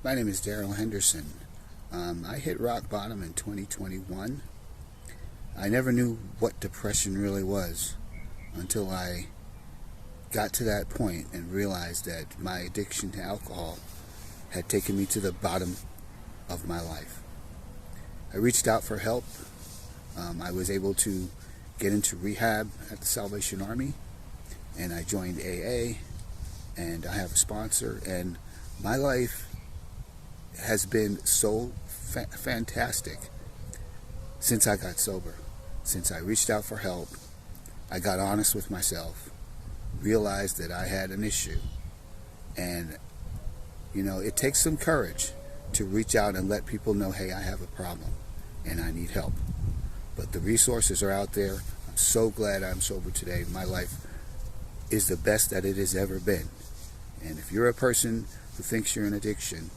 My name is Daryl Henderson. I hit rock bottom in 2021. I never knew what depression really was until I got to that point and realized that my addiction to alcohol had taken me to the bottom of my life. I reached out for help. I was able to get into rehab at the Salvation Army, and I joined AA, and I have a sponsor, and my life has been so fantastic since I got sober. Since I reached out for help, I got honest with myself, realized that I had an issue, and it takes some courage to reach out and let people know, hey, I have a problem and I need help. But the resources are out there. I'm so glad I'm sober today. My life is the best that it has ever been. And if you're a person who thinks you're in addiction,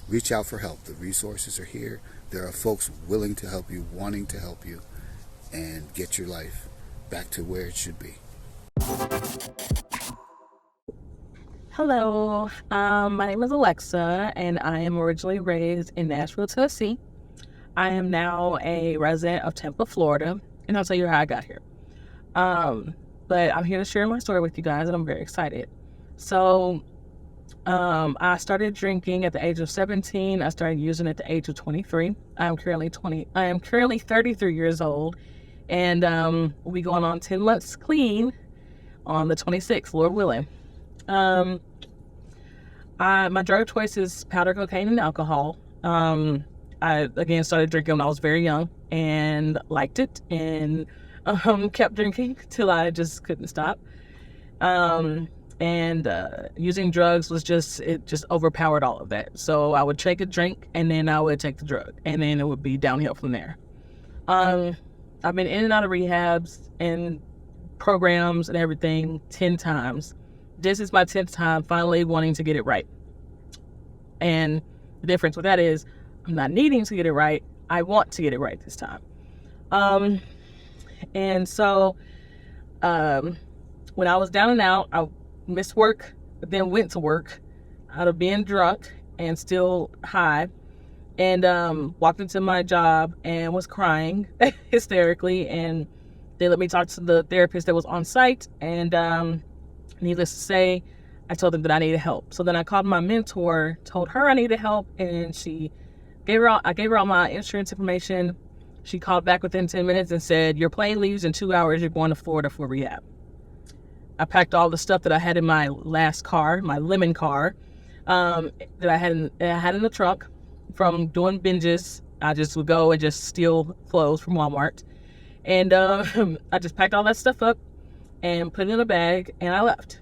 reach out for help. The resources are here. There are folks willing to help you, wanting to help you, and get your life back to where it should be. Hello, my name is Alexa, and I am originally raised in Nashville, Tennessee. I am now a resident of Tampa, Florida, and I'll tell you how I got here. But I'm here to share my story with you guys, and I'm very excited. So, I started drinking at the age of 17. I started using at the age of 23. I am currently 33 years old, and we going on 10 months clean on the 26th, Lord willing. My drug choice is powder cocaine and alcohol. I again started drinking when I was very young and liked it, and kept drinking till I just couldn't stop. Using drugs was just overpowered all of that. So I would take a drink and then I would take the drug, and then it would be downhill from there. I've been in and out of rehabs and programs and everything 10 times. This is my 10th time finally wanting to get it right. And the difference with that is I'm not needing to get it right. I want to get it right this time. When I was down and out, I missed work, but then went to work out of being drunk and still high, and walked into my job and was crying hysterically, and they let me talk to the therapist that was on site, and needless to say, I told them that I needed help. So then I called my mentor, told her I needed help, and I gave her all my insurance information. She called back within 10 minutes and said, your plane leaves in 2 hours, you're going to Florida for rehab. I packed all the stuff that I had in my last car, my lemon car, that I had in the trunk from doing binges. I just would go and just steal clothes from Walmart. And I just packed all that stuff up and put it in a bag, and I left.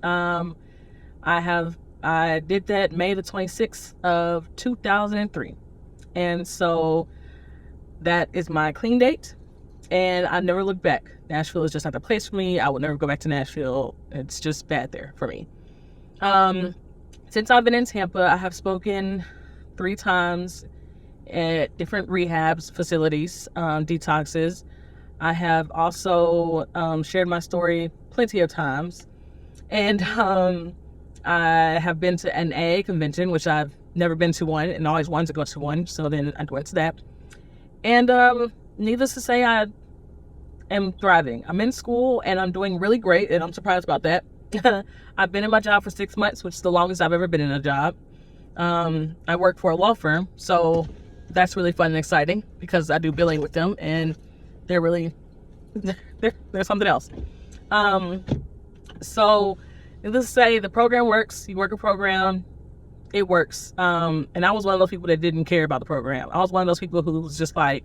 I did that May the 26th of 2003. And so that is my clean date. And I never looked back. Nashville is just not the place for me. I would never go back to Nashville. It's just bad there for me. Since I've been in Tampa, I have spoken 3 times at different rehabs, facilities, detoxes. I have also shared my story plenty of times. And I have been to an AA convention, which I've never been to one and always wanted to go to one. So then I went to that. And needless to say, I am thriving. I'm in school and I'm doing really great, and I'm surprised about that. I've been in my job for 6 months, which is the longest I've ever been in a job. I work for a law firm, so that's really fun and exciting because I do billing with them, and they're something else. So let's say the program works. You work a program, it works. And I was one of those people that didn't care about the program. I was one of those people who was just like,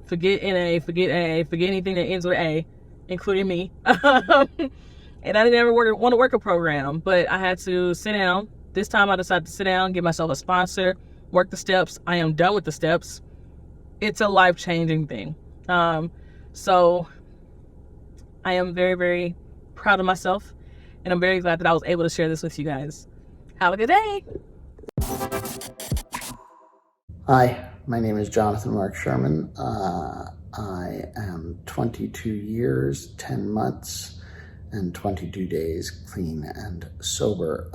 forget NA, forget AA, forget anything that ends with A, including me. And I didn't ever want to work a program, but I had to sit down. This time I decided to sit down, give myself a sponsor, work the steps. I am done with the steps. It's a life-changing thing. So I am very, very proud of myself, and I'm very glad that I was able to share this with you guys. Have a good day. Hi, my name is Jonathan Mark Sherman. I am 22 years, 10 months, and 22 days clean and sober.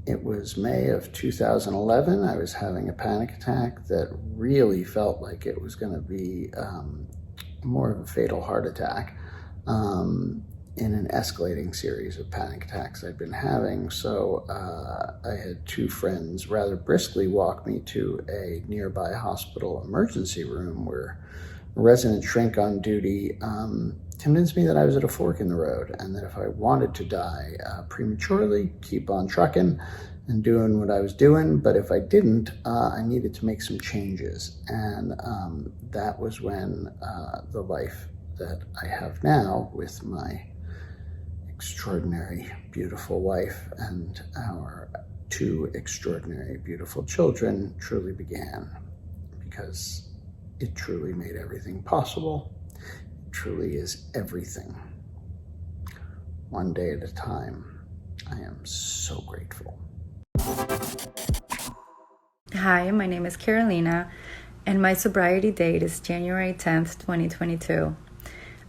It was May of 2011. I was having a panic attack that really felt like it was going to be more of a fatal heart attack in an escalating series of panic attacks I'd been having. So I had two friends rather briskly walk me to a nearby hospital emergency room where a resident shrink on duty convinced me that I was at a fork in the road, and that if I wanted to die prematurely, keep on trucking and doing what I was doing, but if I didn't, I needed to make some changes. And that was when the life that I have now with my extraordinary, beautiful wife and our two extraordinary, beautiful children truly began, because it truly made everything possible. It truly is everything. One day at a time. I am so grateful. Hi, my name is Carolina, and my sobriety date is January 10th, 2022.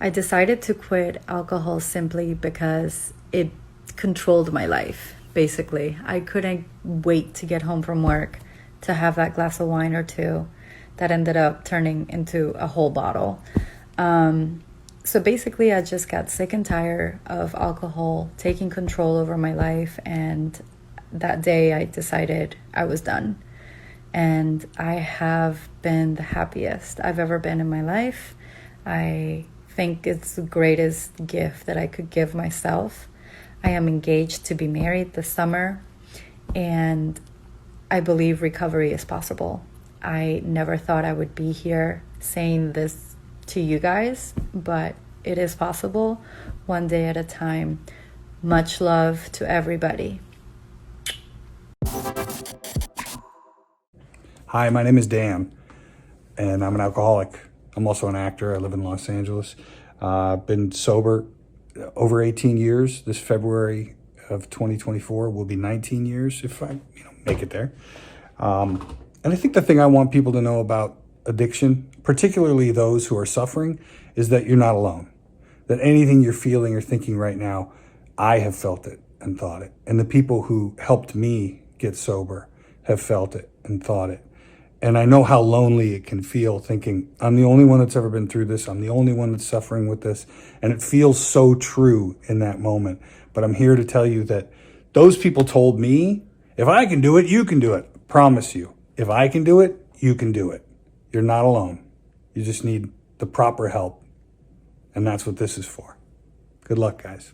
I decided to quit alcohol simply because it controlled my life, basically. I couldn't wait to get home from work to have that glass of wine or two that ended up turning into a whole bottle. So basically, I just got sick and tired of alcohol taking control over my life, and that day I decided I was done. And I have been the happiest I've ever been in my life. I think it's the greatest gift that I could give myself. I am engaged to be married this summer, and I believe recovery is possible. I never thought I would be here saying this to you guys, but it is possible, one day at a time. Much love to everybody. Hi, my name is Dan, and I'm an alcoholic. I'm also an actor. I live in Los Angeles. Been sober over 18 years. This February of 2024 will be 19 years if I make it there. And I think the thing I want people to know about addiction, particularly those who are suffering, is that you're not alone. That anything you're feeling or thinking right now, I have felt it and thought it. And the people who helped me get sober have felt it and thought it. And I know how lonely it can feel thinking, I'm the only one that's ever been through this. I'm the only one that's suffering with this. And it feels so true in that moment. But I'm here to tell you that those people told me, if I can do it, you can do it. I promise you. If I can do it, you can do it. You're not alone. You just need the proper help. And that's what this is for. Good luck, guys.